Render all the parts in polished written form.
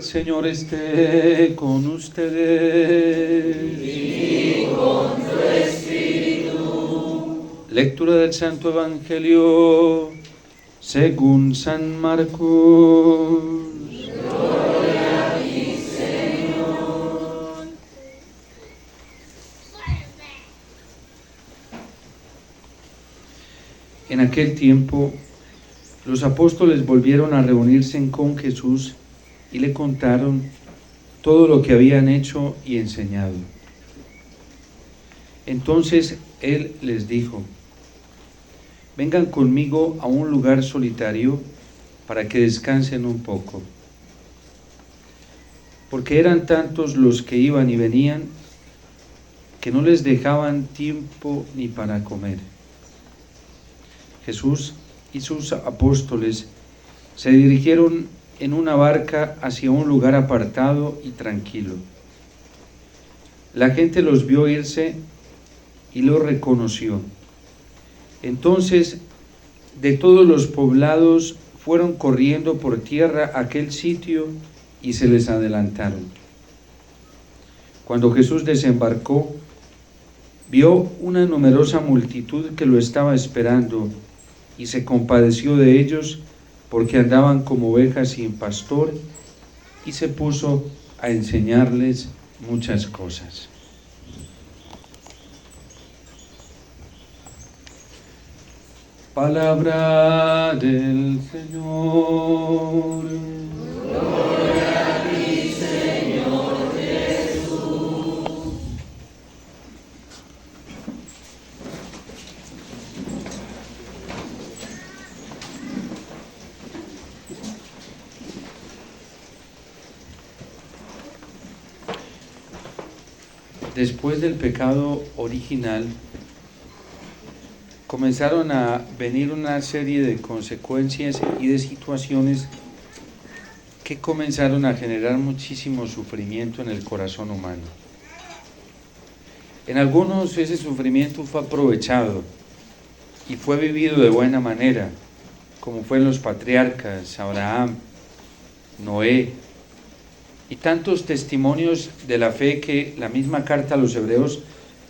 Señor esté con ustedes. Y con tu espíritu. Lectura del Santo Evangelio según San Marcos. Gloria a ti, Señor. En aquel tiempo, los apóstoles volvieron a reunirse con Jesús y le contaron todo lo que habían hecho y enseñado. Entonces él les dijo: vengan conmigo a un lugar solitario para que descansen un poco. Porque eran tantos los que iban y venían que no les dejaban tiempo ni para comer. Jesús y sus apóstoles se dirigieron en una barca hacia un lugar apartado y tranquilo. La gente los vio irse y los reconoció. Entonces, de todos los poblados fueron corriendo por tierra a aquel sitio y se les adelantaron. Cuando Jesús desembarcó, vio una numerosa multitud que lo estaba esperando y se compadeció de ellos porque andaban como ovejas sin pastor, y se puso a enseñarles muchas cosas. Palabra del Señor. Gloria a ti, Señor Jesús. Después del pecado original, comenzaron a venir una serie de consecuencias y de situaciones que comenzaron a generar muchísimo sufrimiento en el corazón humano. En algunos ese sufrimiento fue aprovechado y fue vivido de buena manera, como fue en los patriarcas, Abraham, Noé, y tantos testimonios de la fe que la misma carta a los Hebreos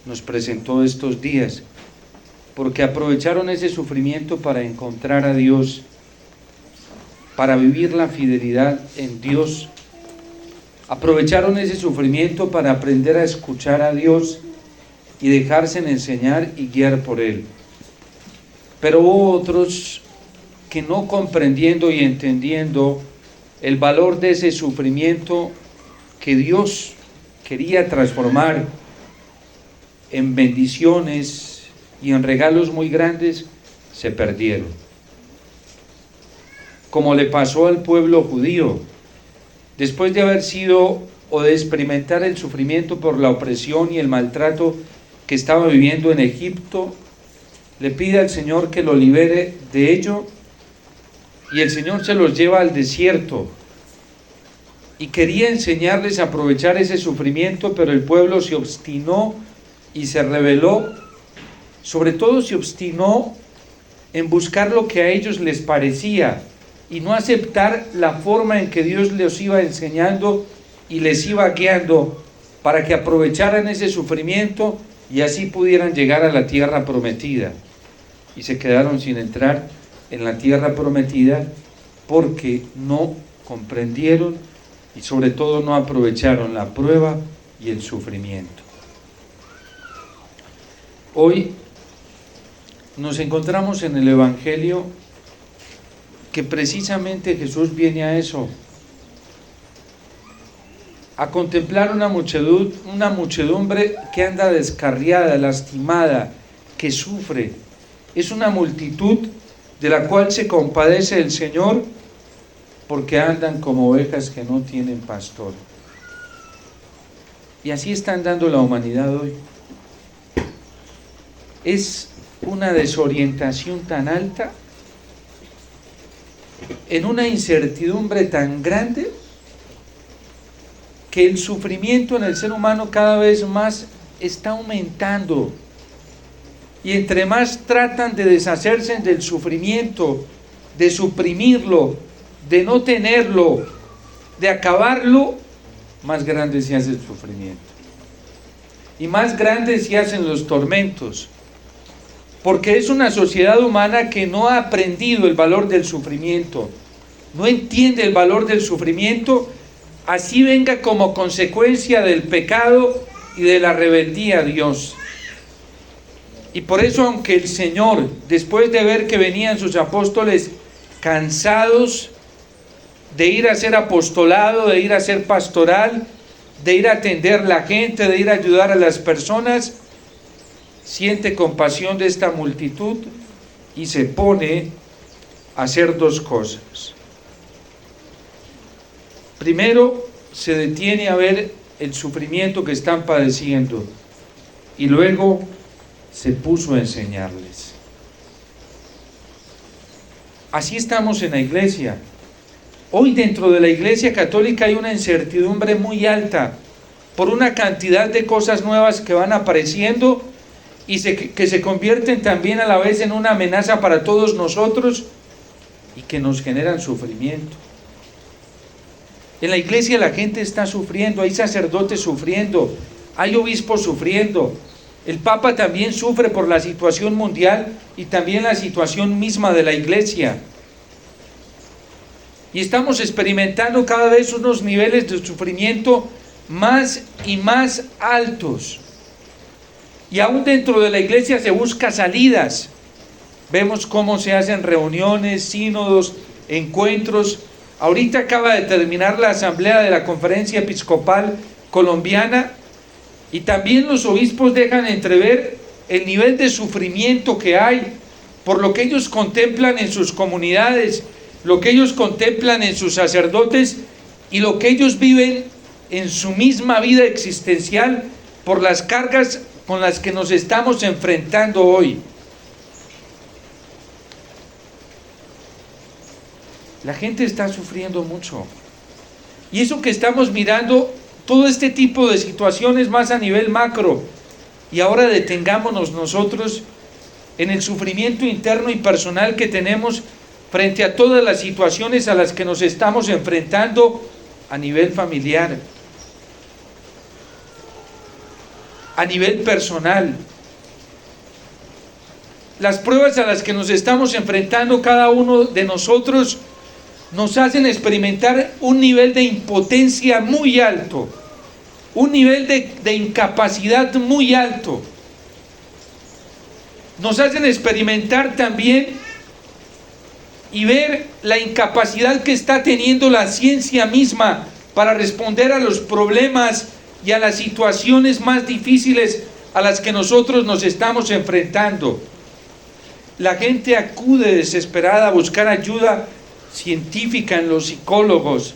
nos presentó estos días, porque aprovecharon ese sufrimiento para encontrar a Dios, para vivir la fidelidad en Dios. Aprovecharon ese sufrimiento para aprender a escuchar a Dios y dejarse enseñar y guiar por Él. Pero hubo otros que, no comprendiendo y entendiendo el valor de ese sufrimiento que Dios quería transformar en bendiciones y en regalos muy grandes, se perdieron. Como le pasó al pueblo judío, después de haber sido o de experimentar el sufrimiento por la opresión y el maltrato que estaba viviendo en Egipto, le pide al Señor que lo libere de ello, y el Señor se los lleva al desierto y quería enseñarles a aprovechar ese sufrimiento, pero el pueblo se obstinó y se rebeló. Sobre todo se obstinó en buscar lo que a ellos les parecía y no aceptar la forma en que Dios les iba enseñando y les iba guiando para que aprovecharan ese sufrimiento y así pudieran llegar a la tierra prometida. Y se quedaron sin entrar en la tierra prometida porque no comprendieron y sobre todo no aprovecharon la prueba y el sufrimiento. Hoy nos encontramos en el Evangelio que precisamente Jesús viene a eso, a contemplar una muchedumbre que anda descarriada, lastimada, que sufre. Es una multitud de la cual se compadece el Señor porque andan como ovejas que no tienen pastor. Y así está andando la humanidad hoy. Es una desorientación tan alta, en una incertidumbre tan grande, que el sufrimiento en el ser humano cada vez más está aumentando. Y entre más tratan de deshacerse del sufrimiento, de suprimirlo, de no tenerlo, de acabarlo, más grande se hace el sufrimiento. Y más grandes se hacen los tormentos. Porque es una sociedad humana que no ha aprendido el valor del sufrimiento. No entiende el valor del sufrimiento, así venga como consecuencia del pecado y de la rebeldía a Dios. Y por eso, aunque el Señor, después de ver que venían sus apóstoles cansados de ir a hacer apostolado, de ir a hacer pastoral, de ir a atender la gente, de ir a ayudar a las personas, siente compasión de esta multitud y se pone a hacer dos cosas. Primero, se detiene a ver el sufrimiento que están padeciendo y luego se puso a enseñarles. Así estamos en la iglesia. Hoy dentro de la Iglesia Católica hay una incertidumbre muy alta por una cantidad de cosas nuevas que van apareciendo y que se convierten también a la vez en una amenaza para todos nosotros y que nos generan sufrimiento. En la iglesia la gente está sufriendo, hay sacerdotes sufriendo, hay obispos sufriendo. El Papa también sufre por la situación mundial y también la situación misma de la iglesia. Y estamos experimentando cada vez unos niveles de sufrimiento más y más altos. Y aún dentro de la iglesia se busca salidas. Vemos cómo se hacen reuniones, sínodos, encuentros. Ahorita acaba de terminar la asamblea de la Conferencia Episcopal Colombiana y también los obispos dejan entrever el nivel de sufrimiento que hay por lo que ellos contemplan en sus comunidades, lo que ellos contemplan en sus sacerdotes y lo que ellos viven en su misma vida existencial por las cargas con las que nos estamos enfrentando hoy. La gente está sufriendo mucho. Y eso que estamos mirando, todo este tipo de situaciones más a nivel macro. Y ahora detengámonos nosotros en el sufrimiento interno y personal que tenemos frente a todas las situaciones a las que nos estamos enfrentando a nivel familiar, a nivel personal. Las pruebas a las que nos estamos enfrentando cada uno de nosotros nos hacen experimentar un nivel de impotencia muy alto, un nivel de incapacidad muy alto. Nos hacen experimentar también y ver la incapacidad que está teniendo la ciencia misma para responder a los problemas y a las situaciones más difíciles a las que nosotros nos estamos enfrentando. La gente acude desesperada a buscar ayuda científica en los psicólogos.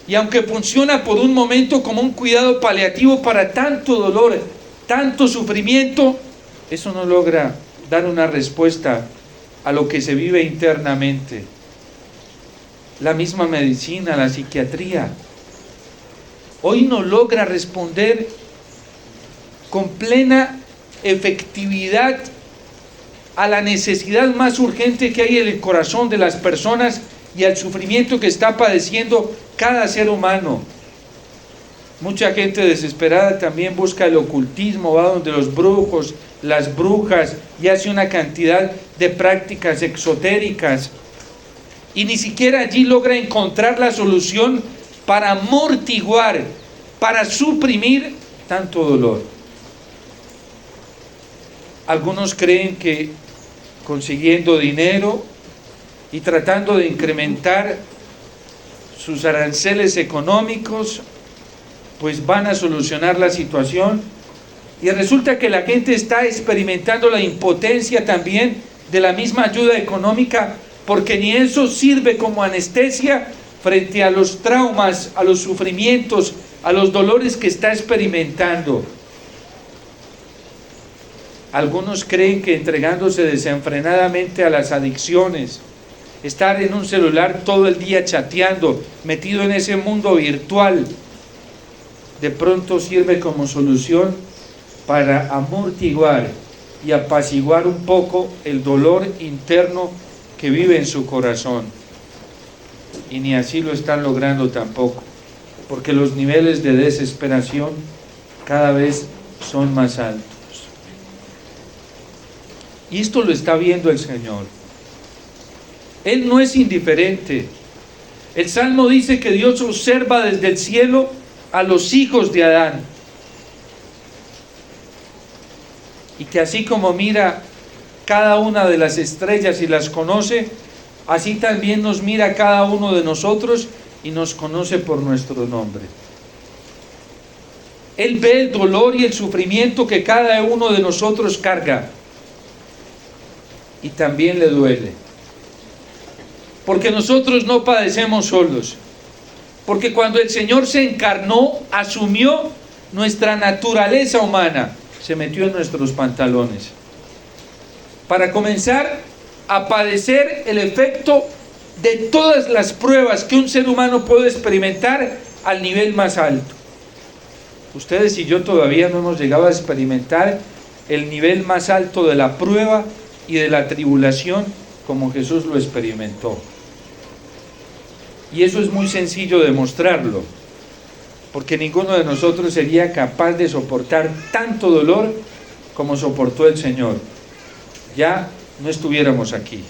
Y aunque funciona por un momento como un cuidado paliativo para tanto dolor, tanto sufrimiento, eso no logra dar una respuesta a lo que se vive internamente. La misma medicina, la psiquiatría, hoy no logra responder con plena efectividad a la necesidad más urgente que hay en el corazón de las personas y al sufrimiento que está padeciendo cada ser humano. Mucha gente desesperada también busca el ocultismo, va donde los brujos, las brujas, y hace una cantidad de prácticas exotéricas y ni siquiera allí logra encontrar la solución para amortiguar, para suprimir tanto dolor. Algunos creen que consiguiendo dinero y tratando de incrementar sus aranceles económicos, pues van a solucionar la situación. Y resulta que la gente está experimentando la impotencia también de la misma ayuda económica, porque ni eso sirve como anestesia frente a los traumas, a los sufrimientos, a los dolores que está experimentando. Algunos creen que entregándose desenfrenadamente a las adicciones, estar en un celular todo el día chateando, metido en ese mundo virtual, de pronto sirve como solución para amortiguar y apaciguar un poco el dolor interno que vive en su corazón. y ni así lo están logrando tampoco, porque los niveles de desesperación cada vez son más altos. Y esto lo está viendo el Señor. Él no es indiferente. El Salmo dice que Dios observa desde el cielo a los hijos de Adán. Y que así como mira cada una de las estrellas y las conoce, así también nos mira a cada uno de nosotros y nos conoce por nuestro nombre. Él ve el dolor y el sufrimiento que cada uno de nosotros carga. Y también le duele. Porque nosotros no padecemos solos. Porque cuando el Señor se encarnó, asumió nuestra naturaleza humana, se metió en nuestros pantalones. Para comenzar a padecer el efecto de todas las pruebas que un ser humano puede experimentar al nivel más alto. Ustedes y yo todavía no hemos llegado a experimentar el nivel más alto de la prueba y de la tribulación como Jesús lo experimentó. Y eso es muy sencillo demostrarlo, porque ninguno de nosotros sería capaz de soportar tanto dolor como soportó el Señor. Ya no estuviéramos aquí.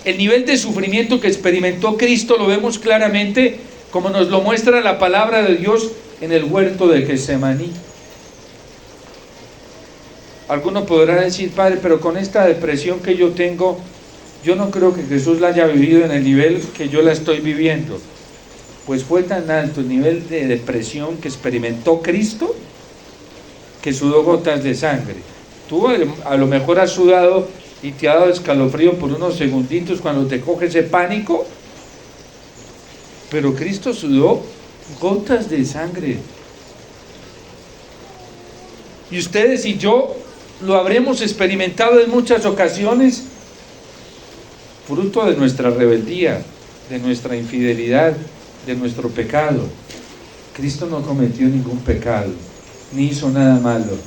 El nivel de sufrimiento que experimentó Cristo lo vemos claramente como nos lo muestra la palabra de Dios en el huerto de Getsemaní. Alguno podrá decir: Padre, pero con esta depresión que yo tengo, yo no creo que Jesús la haya vivido en el nivel que yo la estoy viviendo. Pues fue tan alto el nivel de depresión que experimentó Cristo que sudó gotas de sangre. Tú a lo mejor has sudado y te ha dado escalofrío por unos segunditos cuando te coge ese pánico, pero Cristo sudó gotas de sangre. Y ustedes y yo lo habremos experimentado en muchas ocasiones, fruto de nuestra rebeldía, de nuestra infidelidad, de nuestro pecado. Cristo no cometió ningún pecado, ni hizo nada malo,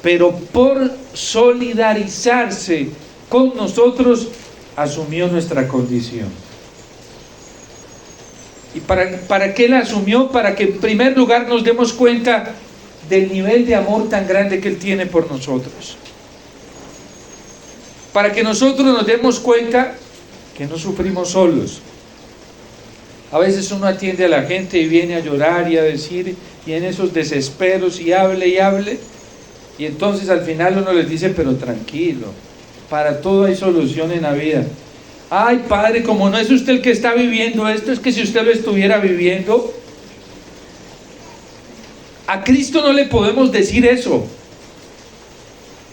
pero por solidarizarse con nosotros, asumió nuestra condición. ¿Y para qué la asumió? Para que en primer lugar nos demos cuenta del nivel de amor tan grande que Él tiene por nosotros. Para que nosotros nos demos cuenta que no sufrimos solos. A veces uno atiende a la gente y viene a llorar y a decir, y en esos desesperos, y hable, y entonces al final uno les dice: pero tranquilo, para todo hay solución en la vida. Ay, Padre, como no es usted el que está viviendo esto, es que si usted lo estuviera viviendo. A Cristo no le podemos decir eso,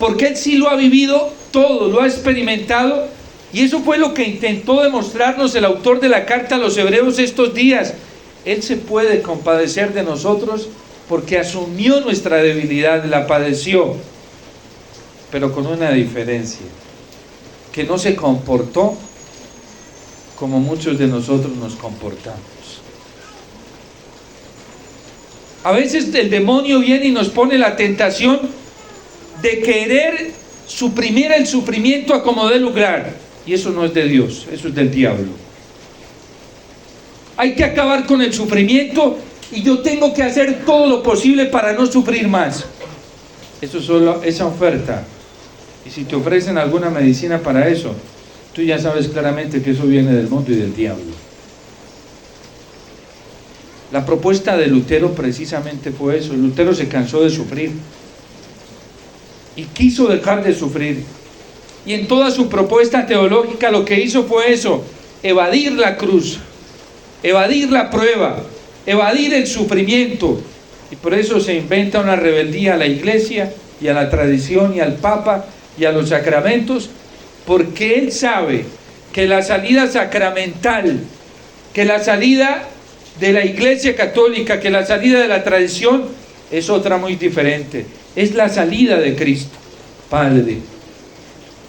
porque Él sí lo ha vivido todo, lo ha experimentado, y eso fue lo que intentó demostrarnos el autor de la carta a los Hebreos estos días. Él se puede compadecer de nosotros porque asumió nuestra debilidad, la padeció, pero con una diferencia, que no se comportó como muchos de nosotros nos comportamos. A veces el demonio viene y nos pone la tentación de querer suprimir el sufrimiento a como dé lugar, y eso no es de Dios, eso es del diablo. Hay que acabar con el sufrimiento y yo tengo que hacer todo lo posible para no sufrir más. Eso es solo esa oferta. Y si te ofrecen alguna medicina para eso, tú ya sabes claramente que eso viene del mundo y del diablo. La propuesta de Lutero precisamente fue eso. Lutero se cansó de sufrir y quiso dejar de sufrir. Y en toda su propuesta teológica lo que hizo fue eso: evadir la cruz, evadir la prueba, evadir el sufrimiento. Y por eso se inventa una rebeldía a la iglesia y a la tradición y al Papa y a los sacramentos, porque él sabe que la salida sacramental, que la salida de la Iglesia Católica, que la salida de la tradición es otra muy diferente. Es la salida de Cristo. Padre,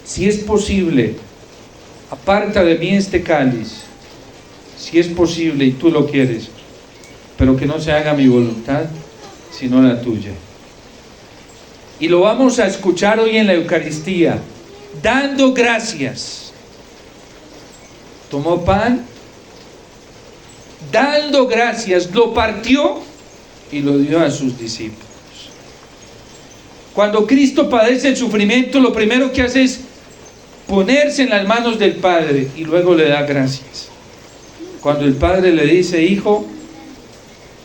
si es posible, aparta de mí este cáliz, si es posible y tú lo quieres, pero que no se haga mi voluntad, sino la tuya. Y lo vamos a escuchar hoy en la Eucaristía, dando gracias. Tomó pan dando gracias, lo partió y lo dio a sus discípulos. Cuando Cristo padece el sufrimiento, lo primero que hace es ponerse en las manos del Padre y luego le da gracias. Cuando el Padre le dice: hijo,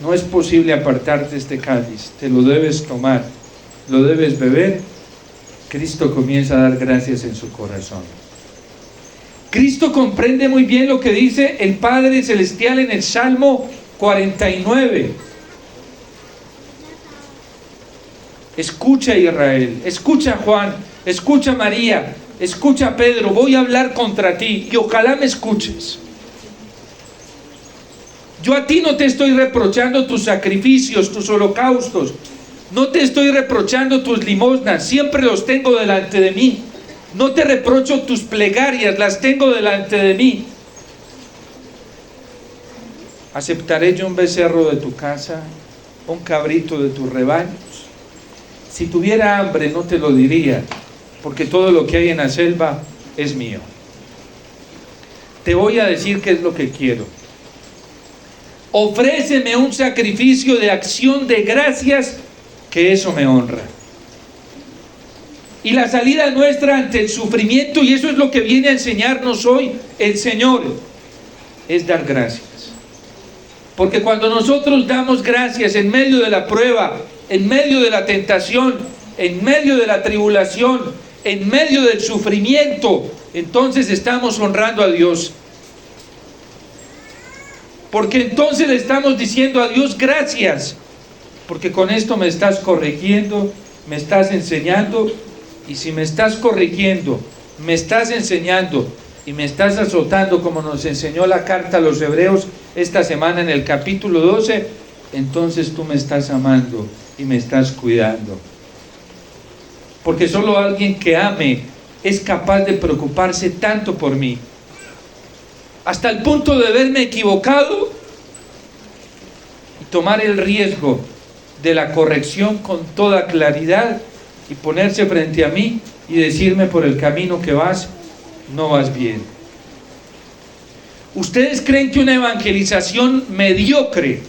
no es posible apartarte este cáliz, te lo debes tomar, lo debes beber, Cristo comienza a dar gracias en su corazón. Cristo comprende muy bien lo que dice el Padre Celestial en el Salmo 49. Escucha, Israel, escucha, Juan, escucha, María, escucha, Pedro, voy a hablar contra ti y ojalá me escuches. Yo a ti no te estoy reprochando tus sacrificios, tus holocaustos, no te estoy reprochando tus limosnas, siempre los tengo delante de mí. No te reprocho tus plegarias, las tengo delante de mí. ¿Aceptaré yo un becerro de tu casa, un cabrito de tus rebaños? Si tuviera hambre no te lo diría, porque todo lo que hay en la selva es mío. Te voy a decir qué es lo que quiero. Ofréceme un sacrificio de acción de gracias, que eso me honra. Y la salida nuestra ante el sufrimiento, y eso es lo que viene a enseñarnos hoy el Señor, es dar gracias. Porque cuando nosotros damos gracias en medio de la prueba, en medio de la tentación, en medio de la tribulación, en medio del sufrimiento, entonces estamos honrando a Dios. Porque entonces le estamos diciendo a Dios: gracias, porque con esto me estás corrigiendo, me estás enseñando. Y si me estás corrigiendo, me estás enseñando y me estás azotando, como nos enseñó la carta a los Hebreos esta semana en el capítulo 12, entonces tú me estás amando y me estás cuidando. Porque solo alguien que ame es capaz de preocuparse tanto por mí, hasta el punto de verme equivocado y tomar el riesgo de la corrección con toda claridad y ponerse frente a mí y decirme: por el camino que vas, no vas bien. ¿Ustedes creen que una evangelización mediocre,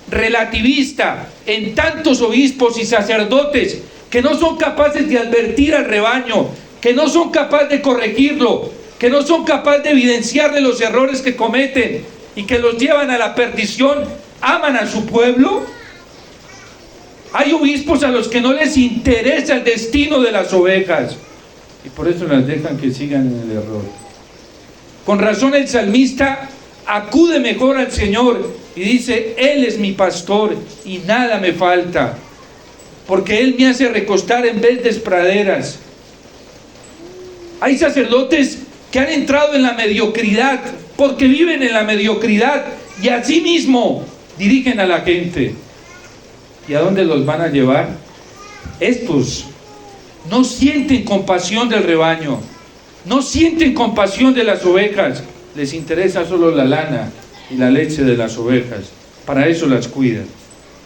relativista, en tantos obispos y sacerdotes que no son capaces de advertir al rebaño, que no son capaces de corregirlo, que no son capaces de evidenciarle los errores que cometen y que los llevan a la perdición, aman a su pueblo? Hay obispos a los que no les interesa el destino de las ovejas y por eso las dejan que sigan en el error. Con razón el salmista acude mejor al Señor y dice: Él es mi pastor y nada me falta, porque Él me hace recostar en verdes praderas. Hay sacerdotes que han entrado en la mediocridad porque viven en la mediocridad y así mismo dirigen a la gente. ¿Y a dónde los van a llevar? Estos no sienten compasión del rebaño, no sienten compasión de las ovejas, les interesa solo la lana y la leche de las ovejas. Para eso las cuidan,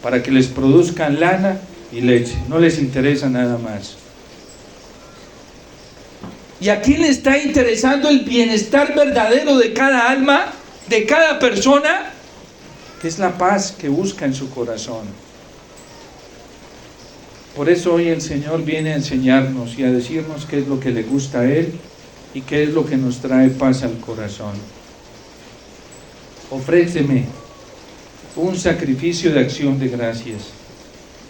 para que les produzcan lana y leche, no les interesa nada más. ¿Y a quién le está interesando el bienestar verdadero de cada alma, de cada persona? Que es la paz que busca en su corazón. Por eso hoy el Señor viene a enseñarnos y a decirnos qué es lo que le gusta a Él y qué es lo que nos trae paz al corazón. Ofréceme un sacrificio de acción de gracias.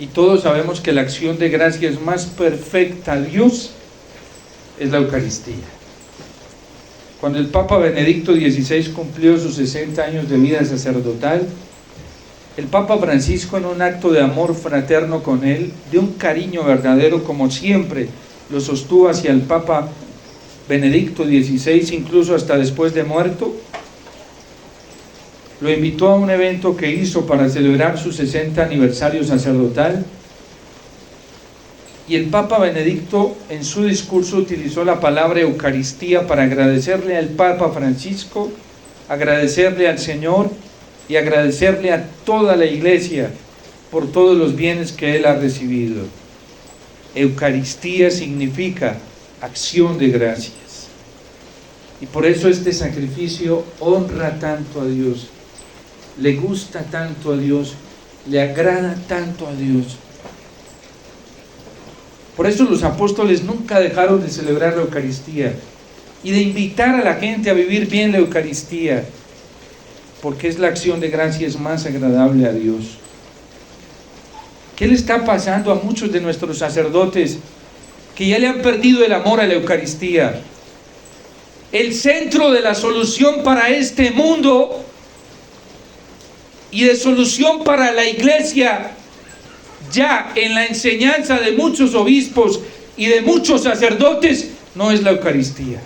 Y todos sabemos que la acción de gracias más perfecta a Dios es la Eucaristía. Cuando el Papa Benedicto XVI cumplió sus 60 años de vida sacerdotal, el Papa Francisco, en un acto de amor fraterno con él, de un cariño verdadero, como siempre lo sostuvo hacia el Papa Benedicto XVI, incluso hasta después de muerto, lo invitó a un evento que hizo para celebrar su 60 aniversario sacerdotal. Y el Papa Benedicto en su discurso utilizó la palabra Eucaristía para agradecerle al Papa Francisco, agradecerle al Señor y agradecerle a toda la Iglesia por todos los bienes que Él ha recibido. Eucaristía significa acción de gracias. Y por eso este sacrificio honra tanto a Dios. le gusta tanto a Dios, le agrada tanto a Dios. Por eso los apóstoles nunca dejaron de celebrar la Eucaristía y de invitar a la gente a vivir bien la Eucaristía, porque es la acción de gracias más agradable a Dios. ¿Qué le está pasando a muchos de nuestros sacerdotes que ya le han perdido el amor a la Eucaristía? El centro de la solución para este mundo y de solución para la iglesia, ya en la enseñanza de muchos obispos y de muchos sacerdotes, no es la Eucaristía.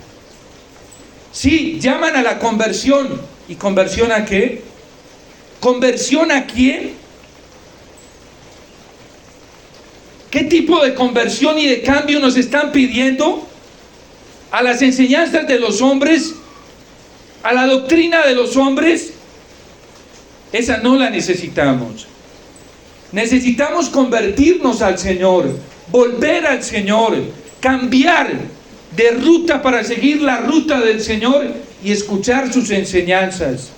Sí, llaman a la conversión. ¿Y conversión a qué? ¿Conversión a quién? ¿Qué tipo de conversión y de cambio nos están pidiendo? ¿A las enseñanzas de los hombres? ¿A la doctrina de los hombres? Esa no la necesitamos. Necesitamos convertirnos al Señor, volver al Señor, cambiar de ruta para seguir la ruta del Señor y escuchar sus enseñanzas.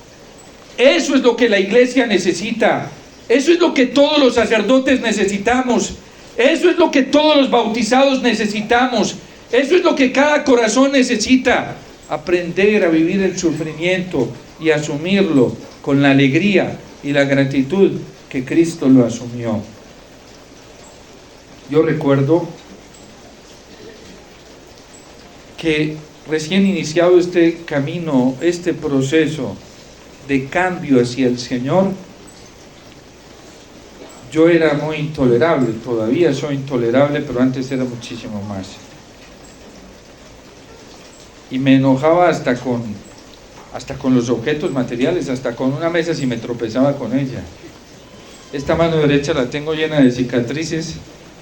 Eso es lo que la iglesia necesita. Eso es lo que todos los sacerdotes necesitamos. Eso es lo que todos los bautizados necesitamos. Eso es lo que cada corazón necesita. Aprender a vivir el sufrimiento y asumirlo con la alegría y la gratitud que Cristo lo asumió. Yo recuerdo que recién iniciado este camino, este proceso de cambio hacia el Señor, yo era muy intolerable, todavía soy intolerable, pero antes era muchísimo más. Y me enojaba hasta con los objetos materiales, hasta con una mesa si me tropezaba con ella. Esta mano derecha la tengo llena de cicatrices,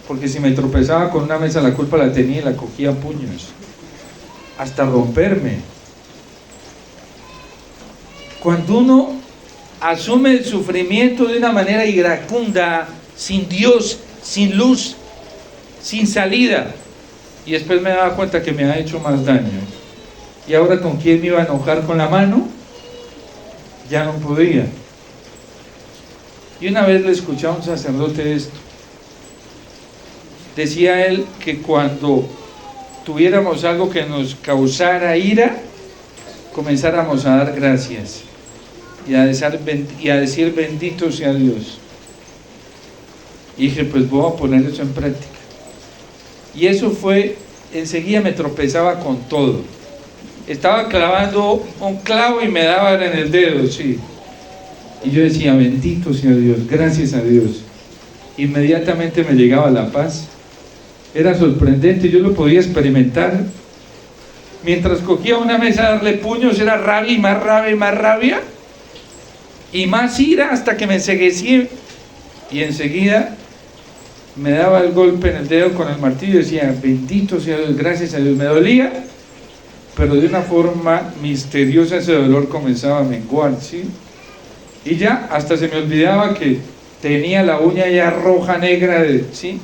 porque si me tropezaba con una mesa la culpa la tenía y la cogía a puños, hasta romperme. Cuando uno asume el sufrimiento de una manera iracunda, sin Dios, sin luz, sin salida, y después me daba cuenta que me ha hecho más daño. Y ahora, ¿con quién me iba a enojar? ¿Con la mano? Ya no podía. Y una vez le escuché a un sacerdote esto. Decía él que cuando tuviéramos algo que nos causara ira, comenzáramos a dar gracias y a decir bendito sea Dios. Y dije, pues voy a poner eso en práctica. Y eso fue, enseguida me tropezaba con todo. Estaba clavando un clavo y me daban en el dedo, sí. Y yo decía, bendito sea Dios, gracias a Dios. Inmediatamente me llegaba la paz. Era sorprendente, yo lo podía experimentar. Mientras cogía una mesa a darle puños, era rabia y más rabia y más rabia. Y más ira hasta que me enceguecí. Y enseguida me daba el golpe en el dedo con el martillo y decía, bendito sea Dios, gracias a Dios. Me dolía, pero de una forma misteriosa ese dolor comenzaba a menguar, ¿sí? Y ya hasta se me olvidaba que tenía la uña ya roja, negra, ¿sí?,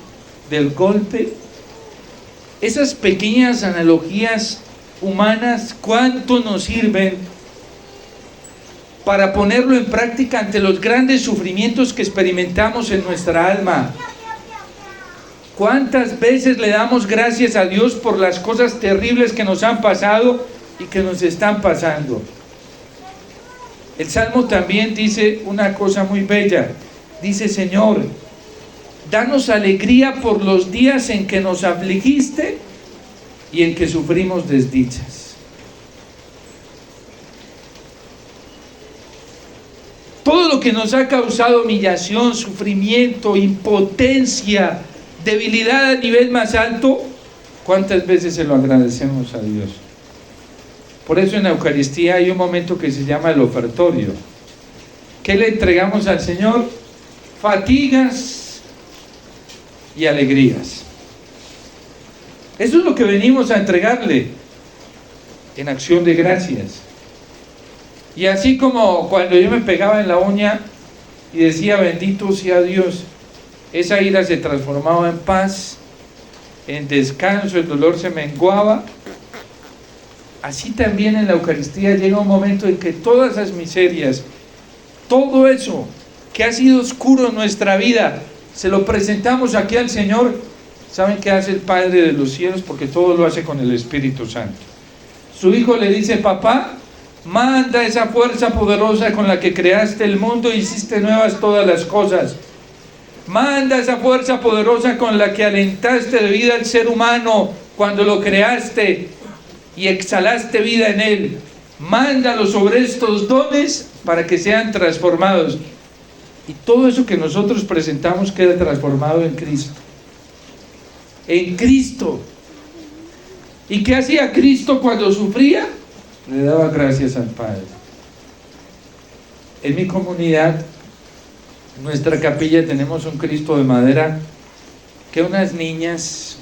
del golpe. Esas pequeñas analogías humanas, ¿cuánto nos sirven para ponerlo en práctica ante los grandes sufrimientos que experimentamos en nuestra alma? ¿Cuántas veces le damos gracias a Dios por las cosas terribles que nos han pasado y que nos están pasando? El Salmo también dice una cosa muy bella. Dice, Señor, danos alegría por los días en que nos afligiste y en que sufrimos desdichas. Todo lo que nos ha causado humillación, sufrimiento, impotencia, debilidad a nivel más alto, ¿cuántas veces se lo agradecemos a Dios? Por eso en la Eucaristía hay un momento que se llama el ofertorio. ¿Qué le entregamos al Señor? Fatigas y alegrías. Eso es lo que venimos a entregarle en acción de gracias. Y así como cuando yo me pegaba en la uña y decía bendito sea Dios, esa ira se transformaba en paz, en descanso, el dolor se menguaba. Así también en la Eucaristía llega un momento en que todas esas miserias todo eso que ha sido oscuro en nuestra vida, se lo presentamos aquí al Señor. ¿Saben qué hace el Padre de los cielos? Porque todo lo hace con el Espíritu Santo. Su hijo le dice: papá, manda esa fuerza poderosa con la que creaste el mundo e hiciste nuevas todas las cosas. Manda esa fuerza poderosa con la que alentaste de vida al ser humano cuando lo creaste y exhalaste vida en él. Mándalo sobre estos dones para que sean transformados. Y todo eso que nosotros presentamos queda transformado en Cristo. En Cristo. ¿Y qué hacía Cristo cuando sufría? Le daba gracias al Padre. En mi comunidad, en nuestra capilla, tenemos un Cristo de madera que unas niñas,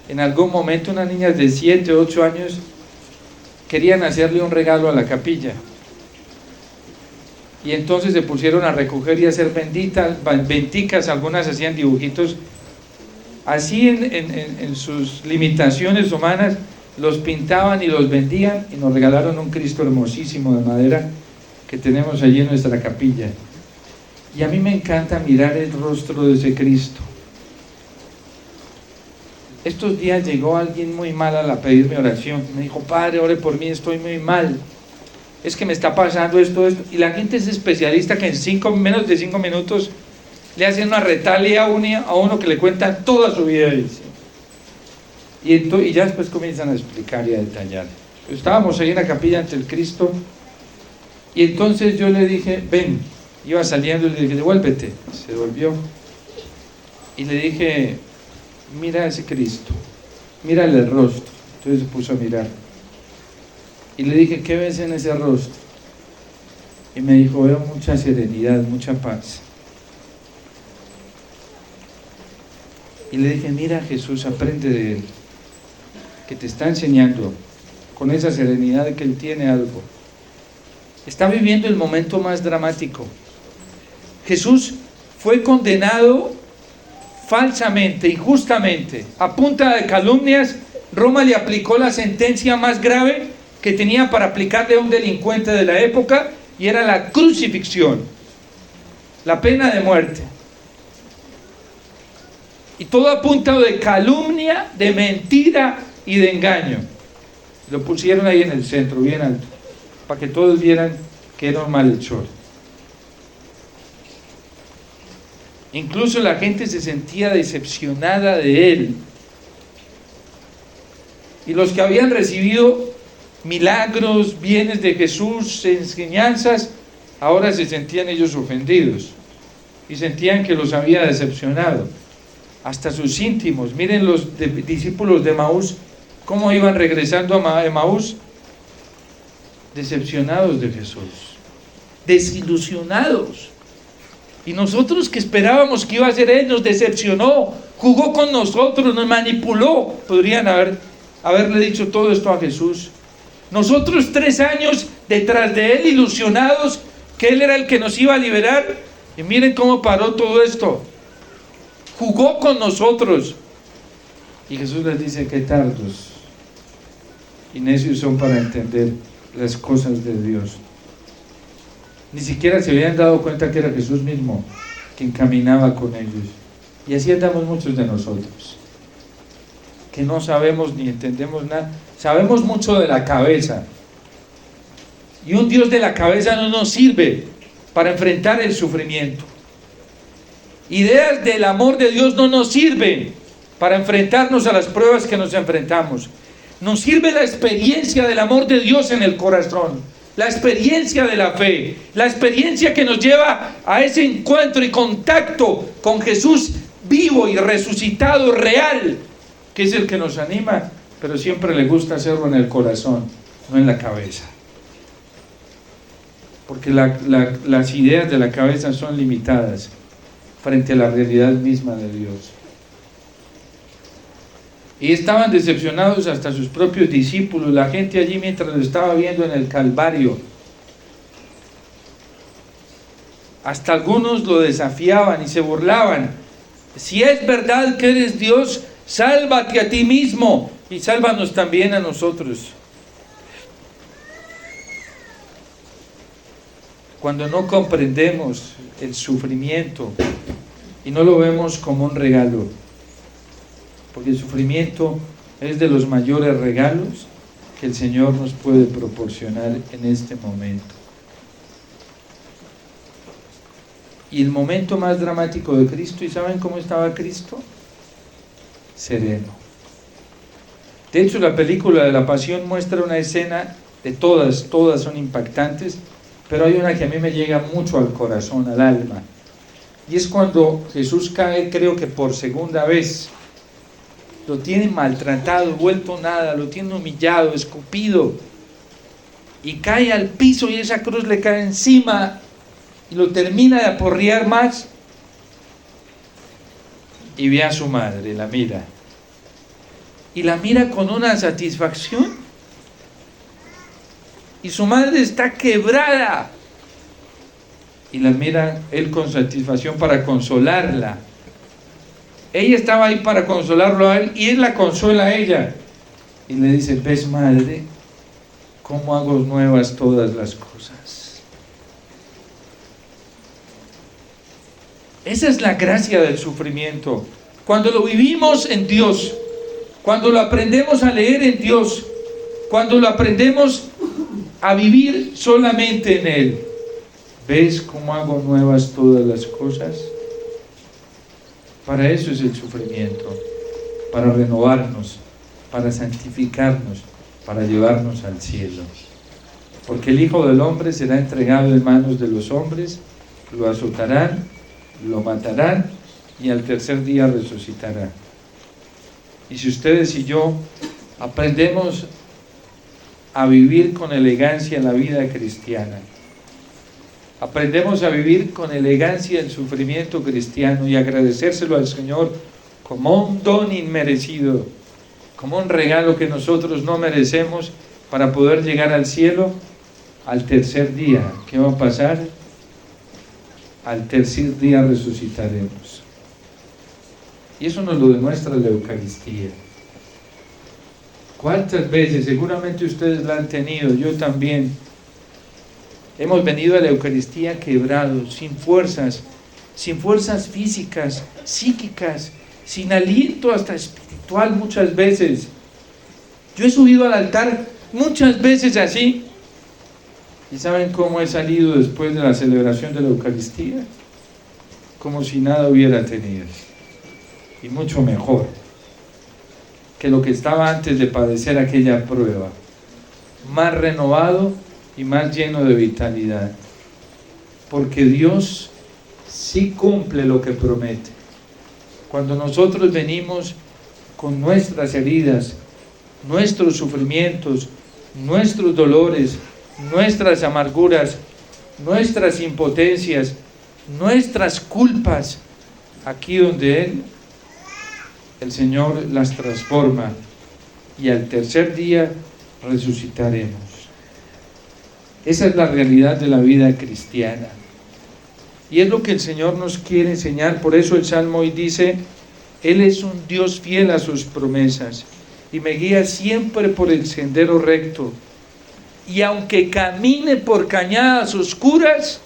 en algún momento unas niñas de 7, 8 años, querían hacerle un regalo a la capilla. Y entonces se pusieron a recoger y a hacer venticas, algunas hacían dibujitos. Así en sus limitaciones humanas, los pintaban y los vendían, y nos regalaron un Cristo hermosísimo de madera que tenemos allí en nuestra capilla. Y a mí me encanta mirar el rostro de ese Cristo. Estos días llegó alguien muy mal a pedirme oración. Me dijo: padre, ore por mí, estoy muy mal. Es que me está pasando esto. Y la gente es especialista que en menos de 5 minutos le hacen una retalia a uno que le cuenta toda su vida. Y ya después comienzan a explicar y a detallar. Estábamos ahí en la capilla ante el Cristo, y entonces yo le dije: ven. Iba saliendo y le dije: devuélvete. Se devolvió. Y le dije: mira a ese Cristo, mírale el rostro. Entonces se puso a mirar. Y le dije: ¿qué ves en ese rostro? Y me dijo: veo mucha serenidad, mucha paz. Y le dije: mira a Jesús, aprende de Él, que te está enseñando con esa serenidad que Él tiene algo. Está viviendo el momento más dramático. Jesús fue condenado falsamente, injustamente, a punta de calumnias. Roma le aplicó la sentencia más grave que tenía para aplicarle a un delincuente de la época, y era la crucifixión, la pena de muerte. Y todo a punta de calumnia, de mentira y de engaño. Lo pusieron ahí en el centro, bien alto, para que todos vieran que era un malhechor. Incluso la gente se sentía decepcionada de él. Y los que habían recibido milagros, bienes de Jesús, enseñanzas, ahora se sentían ellos ofendidos y sentían que los había decepcionado. Hasta sus íntimos. Miren los discípulos de Emaús, cómo iban regresando a Emaús, decepcionados de Jesús, desilusionados. Y nosotros, que esperábamos que iba a ser Él, nos decepcionó, jugó con nosotros, nos manipuló. Podrían haberle dicho todo esto a Jesús. Nosotros 3 años detrás de Él, ilusionados que Él era el que nos iba a liberar, y miren cómo paró todo esto. Jugó con nosotros. Y Jesús les dice: qué tardos y necios son para entender las cosas de Dios. Ni siquiera se habían dado cuenta que era Jesús mismo quien caminaba con ellos. Y así andamos muchos de nosotros, que no sabemos ni entendemos nada. Sabemos mucho de la cabeza, y un Dios de la cabeza no nos sirve para enfrentar el sufrimiento. Ideas del amor de Dios no nos sirven para enfrentarnos a las pruebas que nos enfrentamos. Nos sirve la experiencia del amor de Dios en el corazón, la experiencia de la fe, la experiencia que nos lleva a ese encuentro y contacto con Jesús vivo y resucitado, real, que es el que nos anima, pero siempre le gusta hacerlo en el corazón, no en la cabeza. Porque las ideas de la cabeza son limitadas frente a la realidad misma de Dios. Y estaban decepcionados hasta sus propios discípulos, la gente allí mientras lo estaba viendo en el Calvario. Hasta algunos lo desafiaban y se burlaban. Si es verdad que eres Dios, sálvate a ti mismo y sálvanos también a nosotros. cuando no comprendemos el sufrimiento y no lo vemos como un regalo, porque el sufrimiento es de los mayores regalos que el Señor nos puede proporcionar en este momento. Y el momento más dramático de Cristo, ¿y saben cómo estaba Cristo? Sereno. De hecho, la película de la Pasión muestra una escena de todas son impactantes, pero hay una que a mí me llega mucho al corazón, al alma. Y es cuando Jesús cae, creo que por segunda vez. Lo tienen maltratado, vuelto nada, lo tienen humillado, escupido. Y cae al piso y esa cruz le cae encima y lo termina de aporrear más. Y ve a su madre, la mira. Y la mira con una satisfacción. Y su madre está quebrada. Y la mira él con satisfacción para consolarla. Ella estaba ahí para consolarlo a él y él la consuela a ella. Y le dice: ¿ves, madre, cómo hago nuevas todas las cosas? Esa es la gracia del sufrimiento. Cuando lo vivimos en Dios, cuando lo aprendemos a leer en Dios, cuando lo aprendemos a vivir solamente en Él. ¿Ves cómo hago nuevas todas las cosas? Para eso es el sufrimiento, para renovarnos, para santificarnos, para llevarnos al cielo. Porque el Hijo del Hombre será entregado en manos de los hombres, lo azotarán, lo matarán y al tercer día resucitará. Y si ustedes y yo aprendemos a vivir con elegancia la vida cristiana, aprendemos a vivir con elegancia el sufrimiento cristiano y agradecérselo al Señor como un don inmerecido, como un regalo que nosotros no merecemos para poder llegar al cielo, al tercer día, ¿qué va a pasar? Al tercer día resucitaremos. Y eso nos lo demuestra la Eucaristía. ¿Cuántas veces? Seguramente ustedes la han tenido, yo también. Hemos venido a la Eucaristía quebrados, sin fuerzas físicas, psíquicas, sin aliento hasta espiritual muchas veces. Yo he subido al altar muchas veces así. ¿Y saben cómo he salido después de la celebración de la Eucaristía? Como si nada hubiera tenido. Y mucho mejor que lo que estaba antes de padecer aquella prueba. Más renovado y más lleno de vitalidad, porque Dios sí cumple lo que promete. Cuando nosotros venimos con nuestras heridas, nuestros sufrimientos, nuestros dolores, nuestras amarguras, nuestras impotencias, nuestras culpas, aquí donde Él, el Señor las transforma y al tercer día resucitaremos. Esa es la realidad de la vida cristiana. Y es lo que el Señor nos quiere enseñar. Por eso el Salmo hoy dice: Él es un Dios fiel a sus promesas y me guía siempre por el sendero recto. Y aunque camine por cañadas oscuras,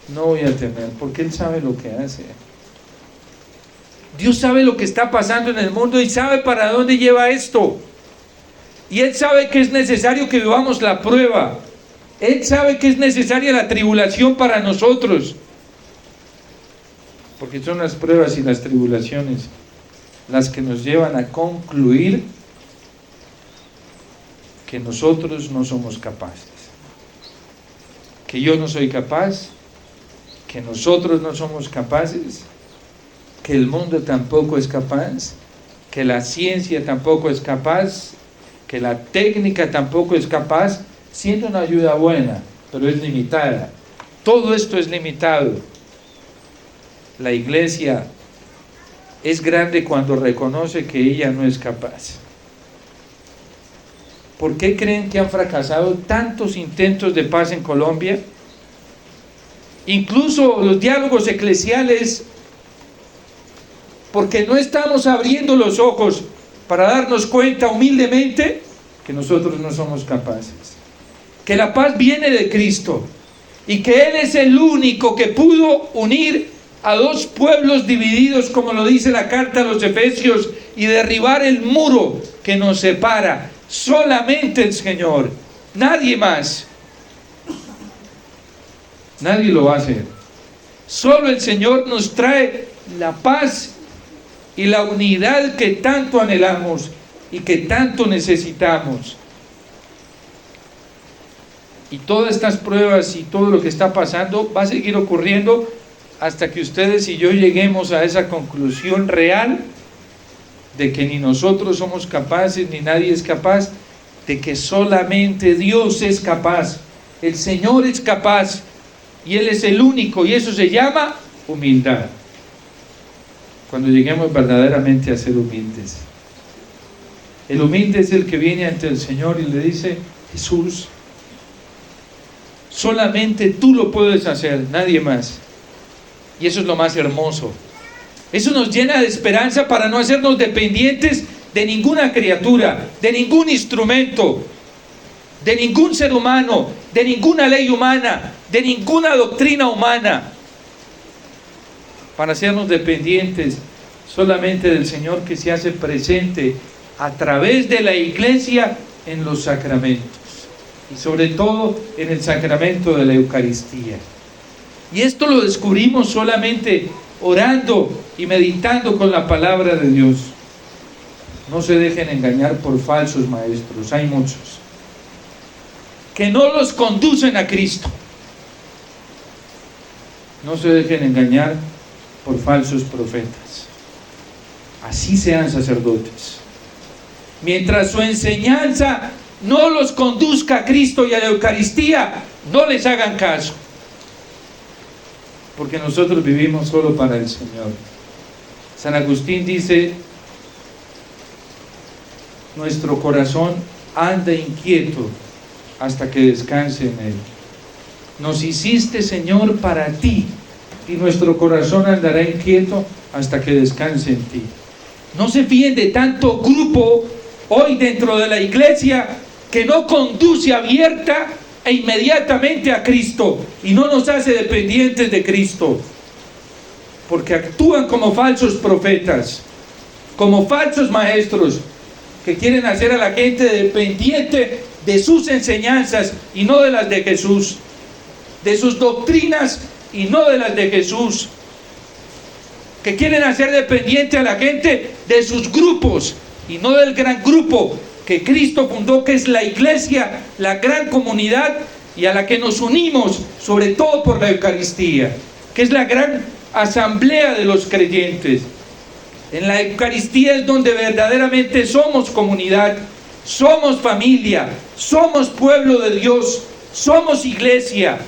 no voy a temer, porque Él sabe lo que hace. Dios sabe lo que está pasando en el mundo y sabe para dónde lleva esto. Y Él sabe que es necesario que vivamos la prueba. Él sabe que es necesaria la tribulación para nosotros. Porque son las pruebas y las tribulaciones las que nos llevan a concluir que nosotros no somos capaces. Que yo no soy capaz, que nosotros no somos capaces, que el mundo tampoco es capaz, que la ciencia tampoco es capaz, que la técnica tampoco es capaz, siendo una ayuda buena, pero es limitada. Todo esto es limitado. La iglesia es grande cuando reconoce que ella no es capaz. ¿Por qué creen que han fracasado tantos intentos de paz en Colombia? Incluso los diálogos eclesiales, porque no estamos abriendo los ojos para darnos cuenta humildemente que nosotros no somos capaces. Que la paz viene de Cristo, y que Él es el único que pudo unir a dos pueblos divididos, como lo dice la carta a los Efesios, y derribar el muro que nos separa. Solamente el Señor, nadie más. Nadie lo va a hacer. Solo el Señor nos trae la paz y la unidad que tanto anhelamos y que tanto necesitamos. Y todas estas pruebas y todo lo que está pasando va a seguir ocurriendo hasta que ustedes y yo lleguemos a esa conclusión real de que ni nosotros somos capaces, ni nadie es capaz, de que solamente Dios es capaz, el Señor es capaz, y Él es el único, y eso se llama humildad. Cuando lleguemos verdaderamente a ser humildes. El humilde es el que viene ante el Señor y le dice: Jesús, solamente tú lo puedes hacer, nadie más. Y eso es lo más hermoso. Eso nos llena de esperanza para no hacernos dependientes de ninguna criatura, de ningún instrumento, de ningún ser humano, de ninguna ley humana, de ninguna doctrina humana, para hacernos dependientes solamente del Señor, que se hace presente a través de la iglesia en los sacramentos, y sobre todo en el sacramento de la Eucaristía. Y esto lo descubrimos solamente orando y meditando con la palabra de Dios. No se dejen engañar por falsos maestros, hay muchos que no los conducen a Cristo. No se dejen engañar por falsos profetas, así sean sacerdotes. Mientras su enseñanza no los conduzca a Cristo y a la Eucaristía, no les hagan caso, porque nosotros vivimos solo para el Señor. San Agustín dice: nuestro corazón anda inquieto hasta que descanse en Él. Nos hiciste, Señor, para ti, y nuestro corazón andará inquieto hasta que descanse en ti. No se fíen de tanto grupo hoy dentro de la iglesia que no conduce abierta e inmediatamente a Cristo y no nos hace dependientes de Cristo, porque actúan como falsos profetas, como falsos maestros que quieren hacer a la gente dependiente de sus enseñanzas y no de las de Jesús, de sus doctrinas y no de las de Jesús, que quieren hacer dependiente a la gente de sus grupos y no del gran grupo que Cristo fundó, que es la iglesia, la gran comunidad, y a la que nos unimos sobre todo por la Eucaristía, que es la gran asamblea de los creyentes. En la Eucaristía es donde verdaderamente somos comunidad, somos familia, somos pueblo de Dios, somos iglesia.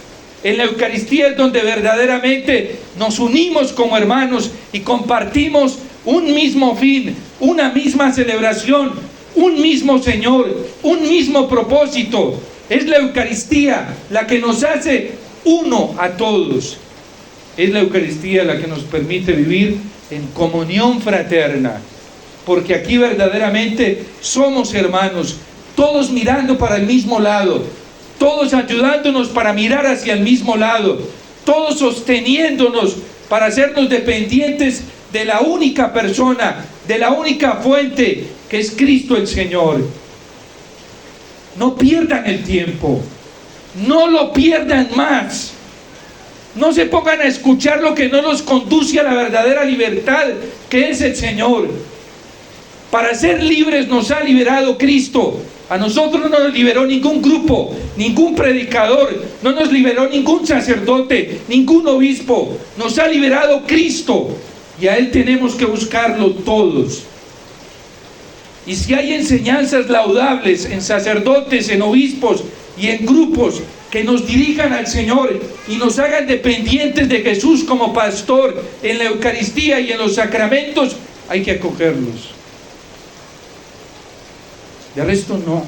En la Eucaristía es donde verdaderamente nos unimos como hermanos y compartimos un mismo fin, una misma celebración, un mismo Señor, un mismo propósito. Es la Eucaristía la que nos hace uno a todos. Es la Eucaristía la que nos permite vivir en comunión fraterna, porque aquí verdaderamente somos hermanos, todos mirando para el mismo lado, todos ayudándonos para mirar hacia el mismo lado, todos sosteniéndonos para hacernos dependientes de la única persona, de la única fuente, que es Cristo el Señor. No pierdan el tiempo, no lo pierdan más. No se pongan a escuchar lo que no nos conduce a la verdadera libertad, que es el Señor. Para ser libres nos ha liberado Cristo. A nosotros no nos liberó ningún grupo, ningún predicador, no nos liberó ningún sacerdote, ningún obispo. Nos ha liberado Cristo, y a Él tenemos que buscarlo todos. Y si hay enseñanzas laudables en sacerdotes, en obispos y en grupos que nos dirijan al Señor y nos hagan dependientes de Jesús como pastor en la Eucaristía y en los sacramentos, hay que acogerlos. De resto no.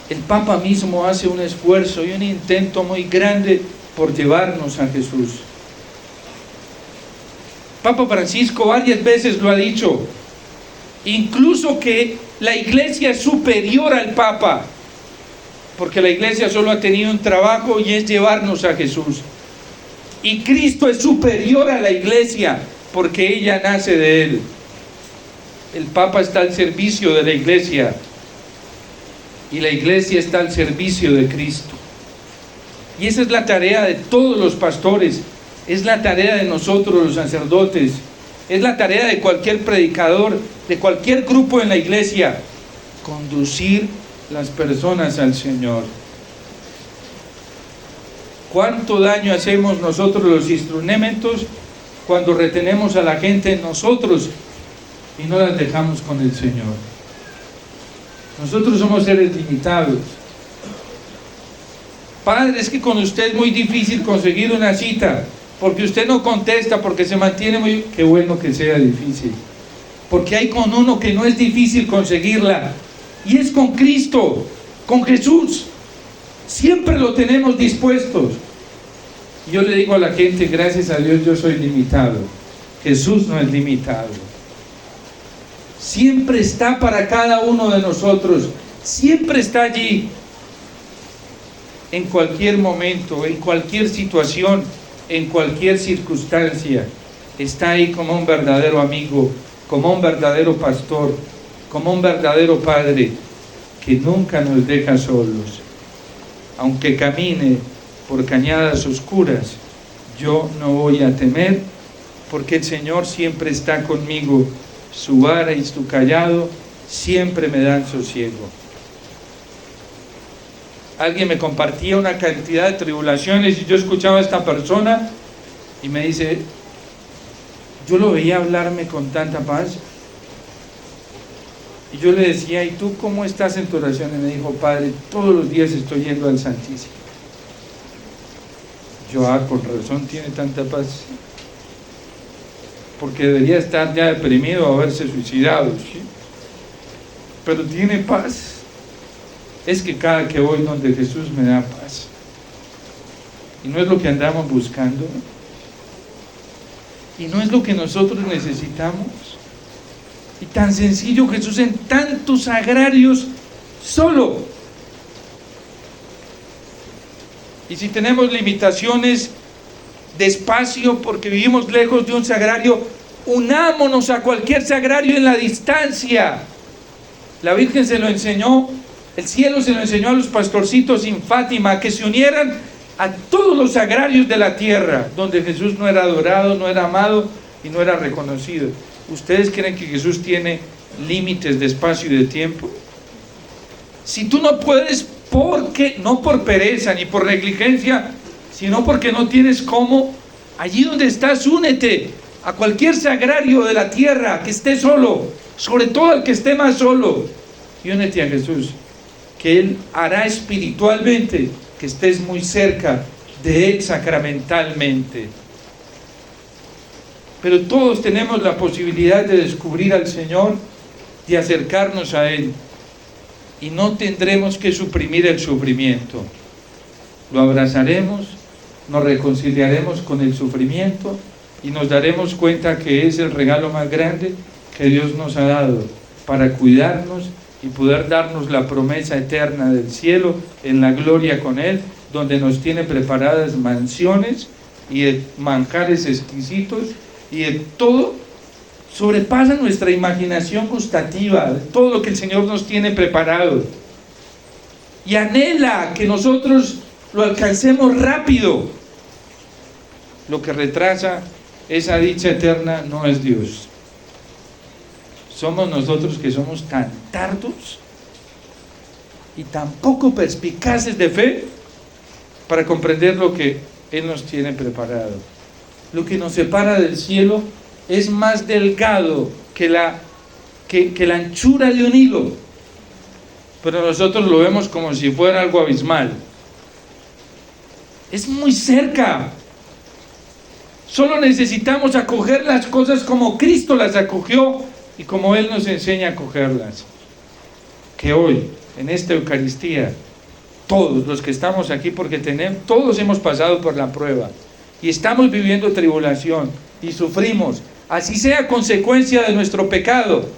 El Papa mismo hace un esfuerzo y un intento muy grande por llevarnos a Jesús. Papa Francisco varias veces lo ha dicho: incluso que la iglesia es superior al Papa, porque la iglesia solo ha tenido un trabajo y es llevarnos a Jesús. Y Cristo es superior a la iglesia porque ella nace de Él. El Papa está al servicio de la iglesia y la iglesia está al servicio de Cristo. Y esa es la tarea de todos los pastores, es la tarea de nosotros los sacerdotes, es la tarea de cualquier predicador, de cualquier grupo en la iglesia, conducir las personas al Señor. ¿Cuánto daño hacemos nosotros los instrumentos cuando retenemos a la gente en nosotros y no las dejamos con el Señor? Nosotros somos seres limitados. Padre, es que con usted es muy difícil conseguir una cita, porque usted no contesta, porque se mantiene muy... Qué bueno que sea difícil, porque hay con uno que no es difícil conseguirla, y es con Cristo, con Jesús. Siempre lo tenemos dispuestos. Yo le digo a la gente, gracias a Dios yo soy limitado. Jesús no es limitado. Siempre está para cada uno de nosotros. Siempre está allí. En cualquier momento, en cualquier situación, en cualquier circunstancia. Está ahí como un verdadero amigo, como un verdadero pastor, como un verdadero padre, que nunca nos deja solos. Aunque camine por cañadas oscuras, yo no voy a temer, porque el Señor siempre está conmigo. Su vara y su callado siempre me dan sosiego. Alguien me compartía una cantidad de tribulaciones y yo escuchaba a esta persona y me dice, yo lo veía hablarme con tanta paz. Y yo le decía, ¿y tú cómo estás en tu oración? Y me dijo, Padre, todos los días estoy yendo al Santísimo. Yo, con razón tiene tanta paz. Porque debería estar ya deprimido o haberse suicidado, ¿sí? Pero tiene paz. Es que cada que voy donde Jesús me da paz. Y no es lo que andamos buscando. Y no es lo que nosotros necesitamos. Y tan sencillo, Jesús en tantos sagrarios solo. Y si tenemos limitaciones de espacio porque vivimos lejos de un sagrario, unámonos a cualquier sagrario en la distancia. La Virgen se lo enseñó, el cielo se lo enseñó a los pastorcitos en Fátima, que se unieran a todos los sagrarios de la tierra, donde Jesús no era adorado, no era amado y no era reconocido. ¿Ustedes creen que Jesús tiene límites de espacio y de tiempo? Si tú no puedes, porque no por pereza ni por negligencia, sino porque no tienes cómo, allí donde estás, únete a cualquier sagrario de la tierra que esté solo, sobre todo al que esté más solo, y únete a Jesús, que Él hará espiritualmente que estés muy cerca de Él sacramentalmente. Pero todos tenemos la posibilidad de descubrir al Señor, de acercarnos a Él, y no tendremos que suprimir el sufrimiento. Lo abrazaremos, nos reconciliaremos con el sufrimiento y nos daremos cuenta que es el regalo más grande que Dios nos ha dado para cuidarnos y poder darnos la promesa eterna del cielo en la gloria con Él, donde nos tiene preparadas mansiones y de manjares exquisitos y de todo. Sobrepasa nuestra imaginación gustativa, de todo lo que el Señor nos tiene preparado, y anhela que nosotros lo alcancemos rápido. Lo que retrasa esa dicha eterna no es Dios. Somos nosotros que somos tan tardos y tan poco perspicaces de fe para comprender lo que Él nos tiene preparado. Lo que nos separa del cielo es más delgado que la anchura de un hilo, pero nosotros lo vemos como si fuera algo abismal. Es muy cerca. Solo necesitamos acoger las cosas como Cristo las acogió y como Él nos enseña a acogerlas. Que hoy, en esta Eucaristía, todos los que estamos aquí, porque todos hemos pasado por la prueba y estamos viviendo tribulación y sufrimos, así sea consecuencia de nuestro pecado,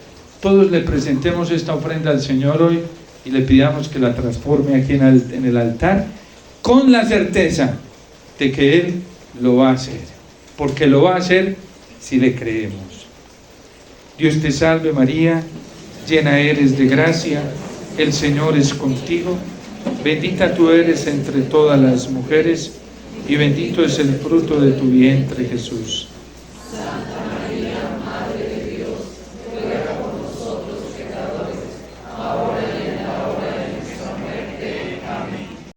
todos le presentemos esta ofrenda al Señor hoy y le pidamos que la transforme aquí en el altar, con la certeza de que Él lo va a hacer, porque lo va a hacer si le creemos. Dios te salve María, llena eres de gracia, el Señor es contigo, bendita tú eres entre todas las mujeres, y bendito es el fruto de tu vientre, Jesús.